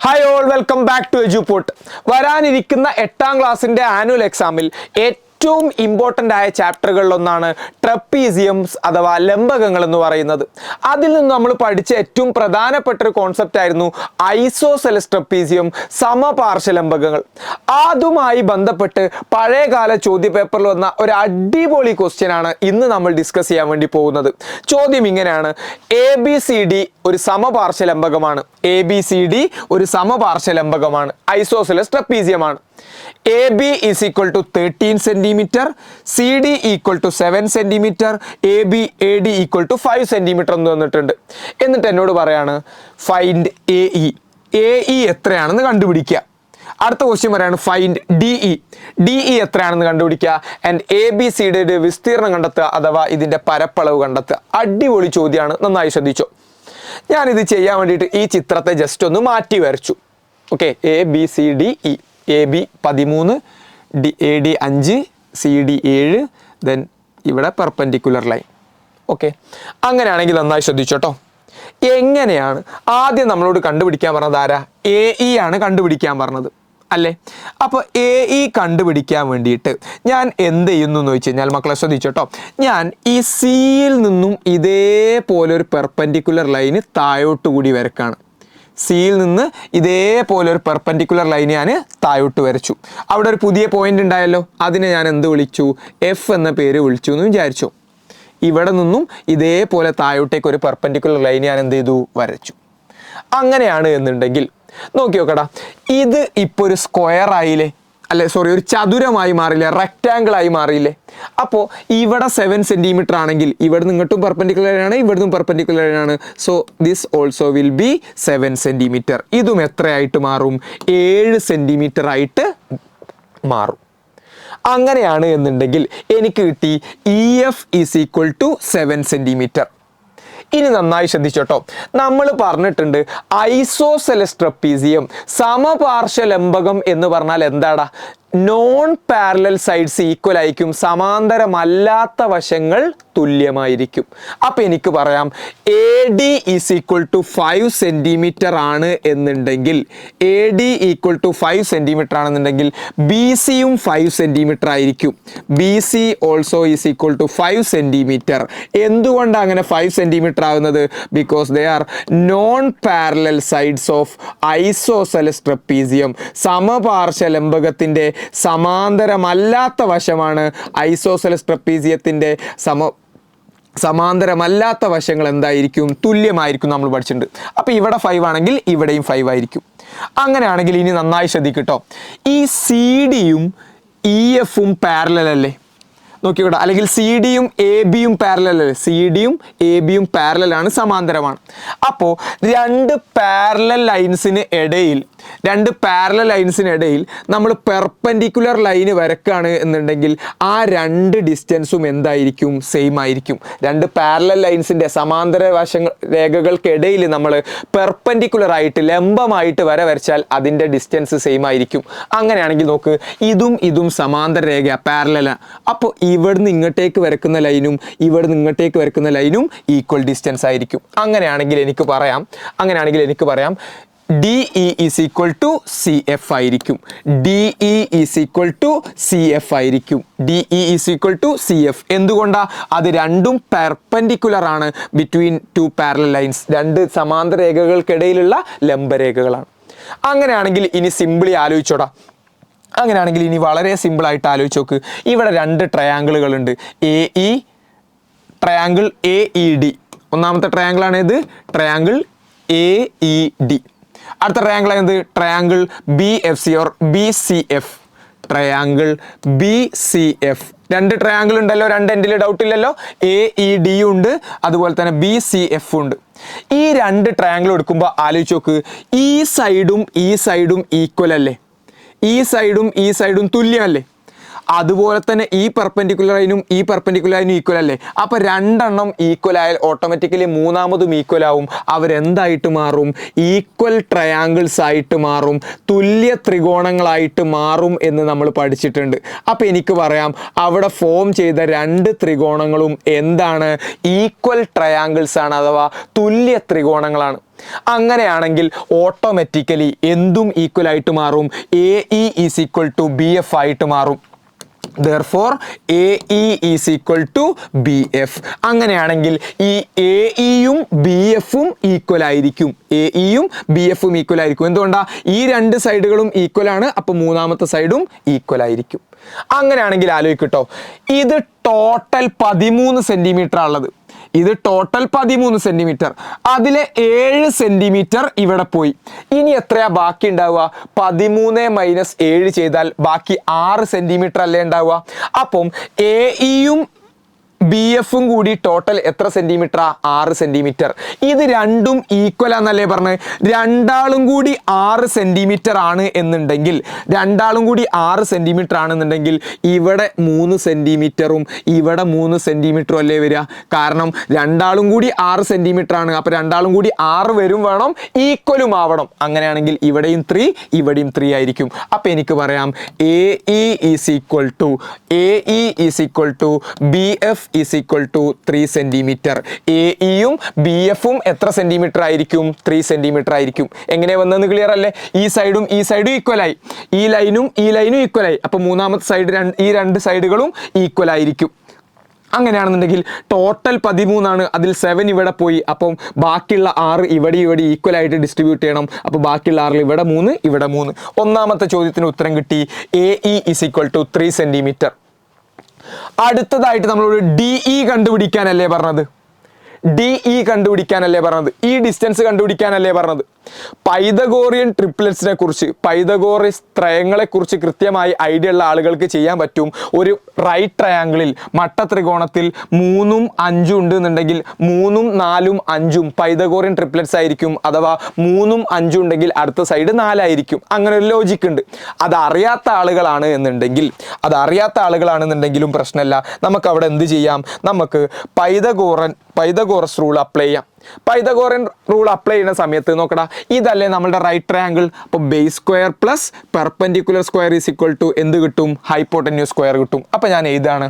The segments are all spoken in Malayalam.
Hi all, welcome back to Edupot. വരാനിരിക്കുന്ന 8ാം ക്ലാസ്സിൻ്റെ ആനുവൽ എക്സാമിൽ ഏറ്റവും ഇമ്പോർട്ടൻ്റ് ആയ ചാപ്റ്ററുകളിലൊന്നാണ് ട്രപ്പീസിയംസ് അഥവാ ലംബകങ്ങൾ എന്ന് പറയുന്നത്. അതിൽ നിന്ന് നമ്മൾ പഠിച്ച ഏറ്റവും പ്രധാനപ്പെട്ട ഒരു കോൺസെപ്റ്റ് ആയിരുന്നു ഐസോസെലസ് ട്രപ്പീസിയം, സമപാർശ്വലംബകങ്ങൾ. അതുമായി ബന്ധപ്പെട്ട് പഴയകാല ചോദ്യപേപ്പറിൽ വന്ന ഒരു അടിപൊളി ക്വസ്റ്റ്യൻ ആണ് ഇന്ന് നമ്മൾ ഡിസ്കസ് ചെയ്യാൻ വേണ്ടി പോകുന്നത്. ചോദ്യം ഇങ്ങനെയാണ്: ABCD ഒരു സമപാർശ്വലംബകമാണ്. ABCD ഒരു സമപാർശ്വലംബകമാണ്, isosceles ട്രപ്പീസിയമാണ്. AB is equal to 13 centimeter, CD equal to 7 centimeter, AD equal to 5 centimeter എന്ന് തന്നിട്ടുണ്ട്. എന്നിട്ട് എന്നോട് പറയാണ് ഫൈൻഡ് AE. AE എത്രയാണെന്ന് കണ്ടുപിടിക്കുക. അടുത്ത ക്വസ്റ്റ്യൻ പറയാണ് ഫൈൻഡ് DE എത്രയാണെന്ന് കണ്ടുപിടിക്കുക. ആൻഡ് ABCD വിസ്തീർണം കണ്ടെത്തുക അഥവാ ഇതിൻ്റെ പരപ്പളവ് കണ്ടെത്തുക. അടിപൊളി ചോദ്യമാണ്, നന്നായി ശ്രദ്ധിച്ചോ. ഞാനിത് ചെയ്യാൻ വേണ്ടിയിട്ട് ഈ ചിത്രത്തെ ജസ്റ്റ് ഒന്ന് മാറ്റി വരച്ചു. Okay, ABCDE. AB 13, AD 5, CD 7, then ഇവിടെ പെർപെൻഡിക്കുലർ ലൈൻ. ഓക്കെ, അങ്ങനെയാണെങ്കിൽ നന്നായി ശ്രദ്ധിച്ചോട്ടോ. എങ്ങനെയാണ് ആദ്യം നമ്മളോട് കണ്ടുപിടിക്കാൻ പറഞ്ഞത്? ആരാ? AE ആണ് കണ്ടുപിടിക്കാൻ പറഞ്ഞത് അല്ലേ? അപ്പോൾ AE കണ്ടുപിടിക്കാൻ വേണ്ടിയിട്ട് ഞാൻ എന്ത് ചെയ്യുന്നു എന്ന് വെച്ച് കഴിഞ്ഞാൽ, മക്കളെ ശ്രദ്ധിച്ചോട്ടോ, ഞാൻ ഈ സിയിൽ നിന്നും ഇതേപോലെ ഒരു പെർപെൻഡിക്കുലർ ലൈന് താഴോട്ട് കൂടി വരക്കാണ്. സിയിൽ നിന്ന് ഇതേപോലെ ഒരു പെർപെൻഡിക്കുലർ ലൈൻ ഞാൻ താഴോട്ട് വരച്ചു. അവിടെ ഒരു പുതിയ പോയിന്റ് ഉണ്ടായല്ലോ, അതിനെ ഞാൻ എന്ത് വിളിച്ചു? F എന്ന പേര് വിളിച്ചു എന്ന് വിചാരിച്ചു. ഇവിടെ നിന്നും ഇതേപോലെ താഴോട്ടേക്ക് ഒരു പെർപെൻഡിക്കുലർ ലൈൻ ഞാൻ എന്ത് ചെയ്തു? വരച്ചു. അങ്ങനെയാണ് എന്നുണ്ടെങ്കിൽ നോക്കി നോക്കടാ, ഇത് ഇപ്പോൾ ഒരു സ്ക്വയർ ആയില്ലേ, അല്ലെ? സോറി, ഒരു ചതുരമായി മാറിയില്ലേ, റെക്റ്റാങ്കിൾ ആയി മാറിയില്ലേ? അപ്പോൾ ഇവിടെ 7 സെൻറ്റിമീറ്റർ ആണെങ്കിൽ ഇവിടെ നിങ്ങട്ടും പെർപെൻഡിക്കുലർ ആണ്, ഇവിടുന്നും പെർപെൻഡിക്കുലർ ആണ്. So this also will be 7 centimetre. ഇതും എത്രയായിട്ട് മാറും? 7 സെൻറ്റിമീറ്റർ ആയിട്ട് മാറും. അങ്ങനെയാണ് എന്നുണ്ടെങ്കിൽ എനിക്ക് കിട്ടി EF is equal to 7 centimetre. ഇനി നന്നായി ശ്രദ്ധിച്ചോട്ടോ, നമ്മൾ പറഞ്ഞിട്ടുണ്ട് ഐസോസെലസ് ട്രപ്പീസിയം സമപാർശ്വലംബകം എന്ന് പറഞ്ഞാൽ എന്താടാ? നോൺ പാരലൽ സൈഡ്സ് ഈക്വൽ ആയിരിക്കും, സമാന്തരമല്ലാത്ത വശങ്ങൾ തുല്യമായിരിക്കും. അപ്പം എനിക്ക് പറയാം AD is equal to 5 centimetre ആണ് എന്നുണ്ടെങ്കിൽ, AD ഈക്വൽ ടു 5 സെൻറ്റിമീറ്റർ ആണെന്നുണ്ടെങ്കിൽ BCയും 5 സെൻറ്റിമീറ്റർ ആയിരിക്കും. BC also is equal to 5 centimetre. എന്തുകൊണ്ടാണ് അങ്ങനെ 5 സെൻറ്റിമീറ്റർ ആകുന്നത്? Because they are non parallel sides of isosceles trapezium. സമപാർശ്വലംബകത്തിൻ്റെ സമാന്തരമല്ലാത്ത വശമാണ് ഐസോസെലസ് ട്രപ്പീസിയത്തിൻ്റെ സമാന്തരമല്ലാത്ത വശങ്ങൾ എന്തായിരിക്കും? തുല്യമായിരിക്കും. നമ്മൾ പഠിച്ചിട്ടുണ്ട്. അപ്പോൾ ഇവിടെ 5 ആണെങ്കിൽ ഇവിടെയും 5 ആയിരിക്കും. അങ്ങനെയാണെങ്കിൽ ഇനി നന്നായി ശ്രദ്ധിക്കട്ടോ, ഈ CDയും EFും പാരലൽ അല്ലേ? നോക്കിക്കോട്ടെ, അല്ലെങ്കിൽ CDയും ABയും പാരലൽ അല്ലേ? CDയും ABയും പാരലലാണ്, സമാന്തരമാണ്. അപ്പോൾ രണ്ട് പാരലൽ ലൈൻസിന് ഇടയിൽ നമ്മൾ പെർപെൻഡിക്കുലർ ലൈന് വരക്കാണ് എന്നുണ്ടെങ്കിൽ ആ രണ്ട് ഡിസ്റ്റൻസും എന്തായിരിക്കും? സെയിം ആയിരിക്കും. രണ്ട് പാരലൽ ലൈൻസിൻ്റെ സമാന്തര രേഖകൾക്കിടയിൽ നമ്മൾ പെർപെൻഡിക്കുലർ ആയിട്ട് ലംബമായിട്ട് വരച്ചാൽ അതിൻ്റെ ഡിസ്റ്റൻസ് സെയിം ആയിരിക്കും. അങ്ങനെയാണെങ്കിൽ നോക്ക്, ഇതും സമാന്തര രേഖ, പാരലലാണ്. അപ്പോൾ ഇവിടുന്ന് ഇങ്ങോട്ടേക്ക് വരക്കുന്ന ലൈനും ഈക്വൽ ഡിസ്റ്റൻസ് ആയിരിക്കും. അങ്ങനെയാണെങ്കിൽ എനിക്ക് പറയാം DE is equal to CF ആയിരിക്കും. DE is equal to CF. എന്തുകൊണ്ടാണ്? അത് രണ്ടും പെർപെൻഡിക്കുലർ ആണ് ബിറ്റ്വീൻ 2 പാരലൽ ലൈൻസ്. രണ്ട് സമാന്തര രേഖകൾക്കിടയിലുള്ള ലംബരേഖകളാണ്. അങ്ങനെയാണെങ്കിൽ ഇനി സിമ്പിളി ആലോചിച്ചോടാ. അങ്ങനെയാണെങ്കിൽ ഇനി വളരെ സിമ്പിളായിട്ട് ആലോചിച്ച് നോക്ക്. ഇവിടെ രണ്ട് ട്രയാങ്കിളുകളുണ്ട്, ട്രയാങ്കിൾ AED. ഒന്നാമത്തെ ട്രയാങ്കിളാണ് ഇത്, ട്രയാങ്കിൾ AED. അടുത്ത ട്രയാങ്കിൾ ആയത് triangle BFC or BCF. Triangle BCF. രണ്ട് ട്രയാങ്കിൾ ഉണ്ടല്ലോ, രണ്ട് എൻഡിൽ ഡൗട്ട് ഇല്ലല്ലോ. AED ഉണ്ട്, അതുപോലെ തന്നെ BCF ഉണ്ട്. ഈ രണ്ട് ട്രയാങ്കിൾ എടുക്കുമ്പോൾ ആലോചിച്ച് നോക്ക്, ഈ സൈഡും ഈക്വൽ അല്ലേ? ഈ സൈഡും തുല്യമല്ലേ? അതുപോലെ തന്നെ ഈ പെർപെൻഡിക്കുലർ ലൈനും ഈക്വൽ അല്ലേ? അപ്പോൾ രണ്ടെണ്ണം ഈക്വൽ ആയാൽ ഓട്ടോമാറ്റിക്കലി മൂന്നാമതും ഈക്വൽ ആവും. അവരെന്തായിട്ട് മാറും? ഈക്വൽ ട്രയാങ്കിൾസ് ആയിട്ട് മാറും, തുല്യ ത്രികോണങ്ങളായിട്ട് മാറും എന്ന് നമ്മൾ പഠിച്ചിട്ടുണ്ട്. അപ്പോൾ എനിക്ക് പറയാം, അവിടെ ഫോം ചെയ്ത രണ്ട് ത്രികോണങ്ങളും എന്താണ്? ഈക്വൽ ട്രയാങ്കിൾസ് ആണ്, അഥവാ തുല്യ ത്രികോണങ്ങളാണ്. അങ്ങനെയാണെങ്കിൽ ഓട്ടോമാറ്റിക്കലി എന്തും ഈക്വൽ ആയിട്ട് മാറും, AE is equal to BF ആയിട്ട് മാറും. Therefore AE is equal to BF. അങ്ങനെയാണെങ്കിൽ ഈ AEയും BFും ഈക്വൽ ആയിരിക്കും. AEയും BFും ഈക്വൽ ആയിരിക്കും. എന്തുകൊണ്ടാ? ഈ രണ്ട് സൈഡുകളും ഈക്വൽ ആണ്, അപ്പോൾ മൂന്നാമത്തെ സൈഡും ഈക്വൽ ആയിരിക്കും. അങ്ങനെയാണെങ്കിൽ ആലോചിക്കട്ടോ, ഇത് ടോട്ടൽ 13 സെന്റിമീറ്റർ ഉള്ളത്. ഇത് ടോട്ടൽ 13 സെന്റിമീറ്റർ, അതിലെ 7 സെന്റിമീറ്റർ ഇവിടെ പോയി. ഇനി എത്രയാ ബാക്കി ഉണ്ടാവുക? 13 - 7 ചെയ്താൽ ബാക്കി 6 സെന്റിമീറ്റർ അല്ലേ ഉണ്ടാവുക. അപ്പം AEയും BFും കൂടി ടോട്ടൽ എത്ര സെന്റിമീറ്ററാ? 6 സെന്റിമീറ്റർ. ഇത് രണ്ടും ഈക്വൽ ആണെന്നല്ലേ പറഞ്ഞത്? രണ്ടാളും കൂടി 6 സെന്റിമീറ്റർ ആണ് എന്നുണ്ടെങ്കിൽ, രണ്ടാളും കൂടി 6 സെന്റിമീറ്റർ ആണെന്നുണ്ടെങ്കിൽ ഇവിടെ 3 സെന്റിമീറ്ററും ഇവിടെ 3 സെന്റിമീറ്ററും അല്ലേ വരിക? കാരണം രണ്ടാളും കൂടി 6 സെന്റിമീറ്റർ ആണ്, അപ്പൊ രണ്ടാളും കൂടി 6 വരും വേണം, ഈക്വലും ആവണം. അങ്ങനെയാണെങ്കിൽ ഇവിടെയും 3 ഇവിടെയും 3 ആയിരിക്കും. അപ്പൊ എനിക്ക് പറയാം AE is equal to BF is equal to 3 centimetre. AEയും BFും എത്ര സെന്റിമീറ്റർ ആയിരിക്കും? 3 സെന്റിമീറ്റർ ആയിരിക്കും. എങ്ങനെ വന്നെന്ന് ക്ലിയർ അല്ലേ? ഈ സൈഡും ഈക്വലായി, ഈ ലൈനും ഈക്വലായി. അപ്പൊ മൂന്നാമത്തെ സൈഡ്, ഈ രണ്ട് സൈഡുകളും ഈക്വൽ ആയിരിക്കും. അങ്ങനെയാണെന്നുണ്ടെങ്കിൽ ടോട്ടൽ 13 ആണ്, അതിൽ 7 ഇവിടെ പോയി. അപ്പം ബാക്കിയുള്ള 6 ഇവിടെ ഈക്വൽ ആയിട്ട് ഡിസ്ട്രിബ്യൂട്ട് ചെയ്യണം. അപ്പോൾ ബാക്കിയുള്ള 6 ഇവിടെ 3 ഇവിടെ 3. ഒന്നാമത്തെ ചോദ്യത്തിന് ഉത്തരം കിട്ടി. AE is equal to 3 centimetre. അടുത്തതായിട്ട് നമ്മളോട് DE കണ്ടുപിടിക്കാനല്ലേ പറഞ്ഞത്? DE കണ്ടുപിടിക്കാനല്ലേ പറഞ്ഞത്? ഈ ഡിസ്റ്റൻസ് കണ്ടുപിടിക്കാനല്ലേ പറഞ്ഞത്? പൈതഗോറിയൻ ട്രിപ്ലെറ്റ്സിനെ കുറിച്ച്, പൈതഗോറസ് ത്രയങ്ങളെ കുറിച്ച് കൃത്യമായി ഐഡിയ ഉള്ള ആളുകൾക്ക് ചെയ്യാൻ പറ്റും. ഒരു റൈറ്റ് ട്രയാങ്കിളിൽ മട്ടത്രികോണത്തിൽ 3ഉം 5ഉം ഉണ്ട് എന്നുണ്ടെങ്കിൽ 3ഉം 4ഉം 5ഉം പൈതഗോറിയൻ ട്രിപ്ലെറ്റ്സ് ആയിരിക്കും. അഥവാ 3ഉം 5ഉം ഉണ്ടെങ്കിൽ അടുത്ത സൈഡ് 4 ആയിരിക്കും. അങ്ങനെ ഒരു ലോജിക്ക് ഉണ്ട്. അതറിയാത്ത ആളുകളാണെന്നുണ്ടെങ്കിലും പ്രശ്നമില്ല. നമുക്ക് അവിടെ എന്ത് ചെയ്യാം? നമുക്ക് പൈതഗോറസ് റൂൾ അപ്ലൈ ചെയ്യാം. പൈതഗോറിയൻ റൂൾ അപ്ലൈ ചെയ്യുന്ന സമയത്ത് നോക്കടാ, ഇതല്ലേ നമ്മളുടെ റൈറ്റ് ട്രയാങ്കിൾ. അപ്പോൾ base square plus perpendicular square is equal to എന്ത് കിട്ടും? ഹൈപ്പോട്ടന്യൂസ് സ്ക്വയർ കിട്ടും. അപ്പോൾ ഞാൻ എഴുതാണ്.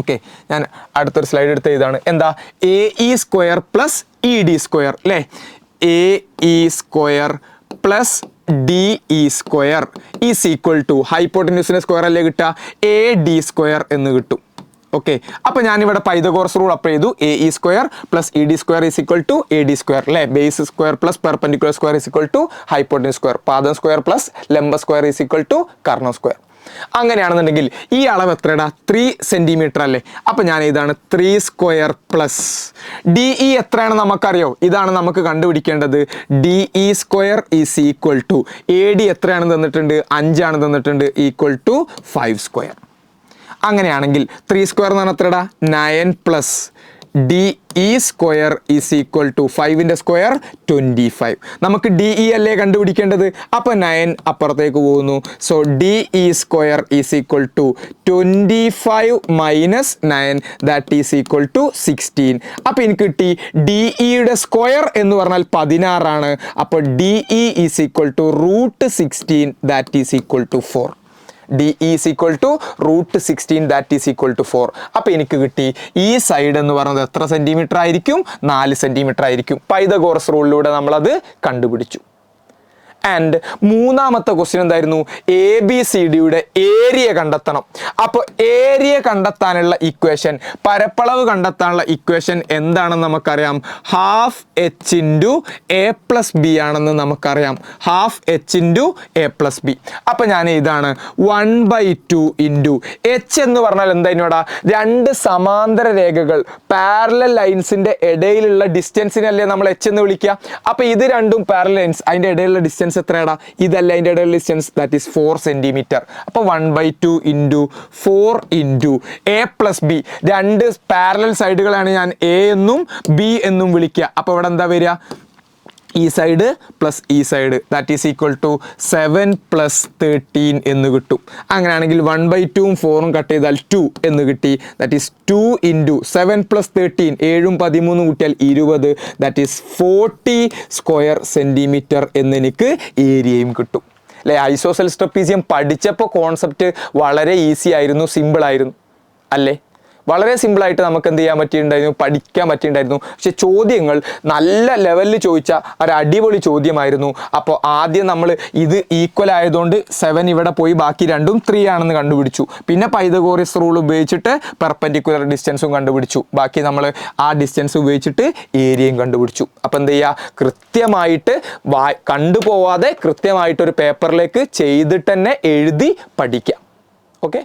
ഓക്കെ, ഞാൻ അടുത്തൊരു സ്ലൈഡ് എടുത്ത് എഴുതാണ്. എന്താ? AE square plus ED square അല്ലേ? AE square plus DE square is equal to ഹൈപ്പോട്ടന്യൂസിന്റെ സ്ക്വയർ അല്ലേ കിട്ടുക? AD സ്ക്വയർ എന്ന് കിട്ടും. ഓക്കെ, അപ്പൊ ഞാനിവിടെ പൈതഗോറസ് റൂൾ അപ്ലൈ ചെയ്തു. AE square plus ED square is equal to AD square അല്ലേ? Base square plus perpendicular square is equal to hypotenuse square. പാദം സ്ക്വയർ പ്ലസ് ലംബ സ്ക്വയർ ഈസ് ഈക്വൽ ടു കർണ സ്ക്വയർ. അങ്ങനെയാണെന്നുണ്ടെങ്കിൽ ഈ അളവ് എത്രടാ? 3 സെന്റിമീറ്റർ അല്ലേ? അപ്പൊ ഞാൻ ഇതാണ് 3 സ്ക്വയർ പ്ലസ് DE എത്രയാണ് നമുക്കറിയോ? ഇതാണ് നമുക്ക് കണ്ടുപിടിക്കേണ്ടത്. DE square is equal to AD എത്രയാണ് തന്നിട്ടുണ്ട്? 5 ആണ് തന്നിട്ടുണ്ട്, ഈക്വൽ ടു 5 സ്ക്വയർ. അങ്ങനെയാണെങ്കിൽ 3 സ്ക്വയർ എന്ന് പറഞ്ഞാൽ എത്രടാ? 9 plus DE square is equal to 5ന്റെ സ്ക്വയർ 25. നമുക്ക് DE അല്ലേ കണ്ടുപിടിക്കേണ്ടത്? അപ്പോൾ 9 അപ്പുറത്തേക്ക് പോകുന്നു. So DE square is equal to 25 minus 9 that is equal to 16. അപ്പോൾ എനിക്ക് കിട്ടി DEയുടെ സ്ക്വയർ എന്ന് പറഞ്ഞാൽ 16 ആണ്. അപ്പോൾ DE is equal to √16 that is equal to 4. DE is equal to √16 that is equal to 4. അപ്പോൾ എനിക്ക് കിട്ടി ഈ സൈഡ് എന്ന് പറയുന്നത് എത്ര സെന്റിമീറ്റർ ആയിരിക്കും? 4 സെന്റിമീറ്റർ ആയിരിക്കും. പൈതഗോറസ് റൂളിലൂടെ നമ്മളത് കണ്ടുപിടിച്ചു. ആൻഡ് മൂന്നാമത്തെ ക്വസ്റ്റ്യൻ എന്തായിരുന്നു? ABCDയുടെ ഏരിയ കണ്ടെത്തണം. അപ്പോൾ ഏരിയ കണ്ടെത്താനുള്ള ഇക്വേഷൻ, പരപ്പളവ് കണ്ടെത്താനുള്ള ഇക്വേഷൻ എന്താണെന്ന് നമുക്കറിയാം. Half H into A plus B ആണെന്ന് നമുക്കറിയാം. Half H into A plus B. അപ്പോൾ ഞാൻ ഇതാണ് 1/2 ഇൻറ്റു H എന്ന് പറഞ്ഞാൽ എന്താ? രണ്ട് സമാന്തര രേഖകൾ, പാരലൽ ലൈൻസിന്റെ ഇടയിലുള്ള ഡിസ്റ്റൻസിനല്ലേ നമ്മൾ H എന്ന് വിളിക്കുക. അപ്പോൾ ഇത് രണ്ടും പാരലൽ ലൈൻസ്, അതിന്റെ ഇടയിലുള്ള ഡിസ്റ്റൻസ് എത്രയാടാ? ഇതല്ല അതിന്റെ ഇടയിലുള്ള ഡിസ്റ്റൻസ്, ദാറ്റ് ഈസ് 4 സെന്റിമീറ്റർ. അപ്പോൾ 1/2 into 4 into A plus B. രണ്ട് പാരലൽ സൈഡുകളാണ് ഞാൻ A എന്നും B എന്നും വിളിക്കുക. അപ്പോൾ ഇവിടെ എന്താ വരിക? ഈ സൈഡ് പ്ലസ് ഈ side, that is equal to 7 plus 13 എന്ന് കിട്ടും. അങ്ങനെയാണെങ്കിൽ 1/2ഉം 4ഉം കട്ട് ചെയ്താൽ 2 എന്ന് കിട്ടി. ദാറ്റ് ഈസ് 2 ഇൻറ്റു 7 പ്ലസ് 13, 7ഉം 13ഉം കൂട്ടിയാൽ 20, ദാറ്റ് ഈസ് 40 സ്ക്വയർ സെന്റിമീറ്റർ എന്ന് എനിക്ക് ഏരിയയും കിട്ടും അല്ലേ? ഐസോസെൽസ് ട്രപ്പീസിയം പഠിച്ചപ്പോൾ കോൺസെപ്റ്റ് വളരെ ഈസി ആയിരുന്നു, സിമ്പിൾ ആയിരുന്നു അല്ലേ? വളരെ സിമ്പിളായിട്ട് നമുക്ക് എന്ത് ചെയ്യാൻ പറ്റിയിട്ടുണ്ടായിരുന്നു, പഠിക്കാൻ പറ്റിയിട്ടുണ്ടായിരുന്നു. പക്ഷെ ചോദ്യങ്ങൾ നല്ല ലെവലിൽ ചോദിച്ച ഒരു അടിപൊളി ചോദ്യമായിരുന്നു. അപ്പോൾ ആദ്യം നമ്മൾ ഇത് ഈക്വൽ ആയതുകൊണ്ട് 7 ഇവിടെ പോയി ബാക്കി രണ്ടും 3 ആണെന്ന് കണ്ടുപിടിച്ചു. പിന്നെ പൈതഗോറസ് റൂൾ ഉപയോഗിച്ചിട്ട് പെർപെൻഡിക്കുലർ ഡിസ്റ്റൻസും കണ്ടുപിടിച്ചു. ബാക്കി നമ്മൾ ആ ഡിസ്റ്റൻസ് ഉപയോഗിച്ചിട്ട് ഏരിയയും കണ്ടുപിടിച്ചു. അപ്പം എന്ത് ചെയ്യുക, കൃത്യമായിട്ട് കണ്ടുപോവാതെ കൃത്യമായിട്ടൊരു പേപ്പറിലേക്ക് ചെയ്തിട്ട് തന്നെ എഴുതി പഠിക്കാം. ഓക്കെ.